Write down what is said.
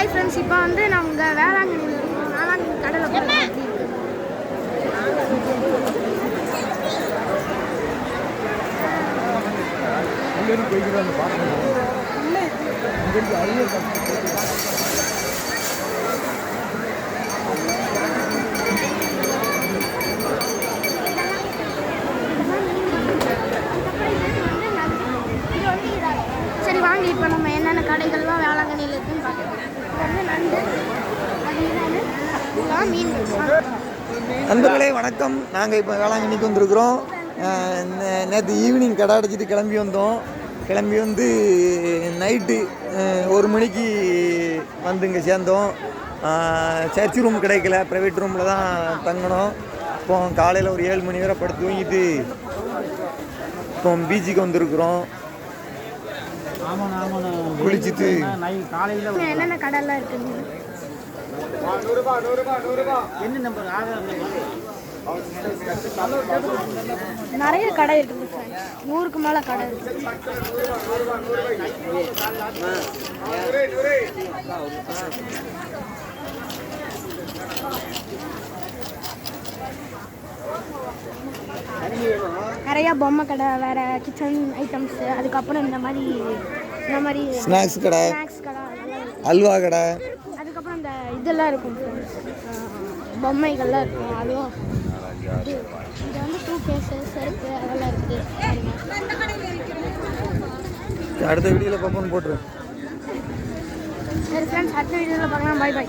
Hi friends, இப்போ வந்து நாங்கள் வேளாங்கண்ணியில் இருக்கோம். வேளாங்கண்ணி கடலை சரி வாங்க, இப்போ நம்ம என்னென்ன கடைகள்லாம் வேளாங்கண்ணியில் இருக்குன்னு பார்க்கலாம். வந்து நண்டு, மீன். நண்பர்களே வணக்கம். நாங்கள் இப்போ வேளாங்கண்ணிக்கு வந்திருக்கிறோம். நேற்று ஈவினிங் கடை அடைச்சிட்டு கிளம்பி வந்தோம். கிளம்பி வந்து நைட்டு 1 மணிக்கு வந்து இங்கே சேர்ந்தோம். சர்ச் ரூம் கிடைக்கல, ப்ரைவேட் ரூமில் தான் தங்கணும். இப்போ காலையில் ஒரு 7 மணி வரை படுத்து தூங்கிட்டு இப்போ பீச்சுக்கு வந்திருக்கிறோம். குளிச்சுட்டு என்னென்ன கடைலாம் இருக்குங்க? நிறைய கடை இருக்குது ஃப்ரெண்ட்ஸ், 100க்கு மேலே கடை இருக்கு. நிறையா பொம்மை கடை, வேற கிச்சன் ஐட்டம்ஸ், அதுக்கப்புறம் இந்த மாதிரி ஸ்நாக்ஸ் கடை, அல்வா கடை, அதுக்கப்புறம் இந்த இதெல்லாம் இருக்கும், பொம்மைகள்லாம் இருக்கும். அதுவும் இது வந்து 2 கேஸஸ் செருப்பு அதெல்லாம் இருக்குது. அடுத்த வீடியோவில் பார்ப்போம்னு போட்டுருவேன். சரி ஃப்ரெண்ட்ஸ், அடுத்த வீடியோவில் பார்க்கலாம். Bye by.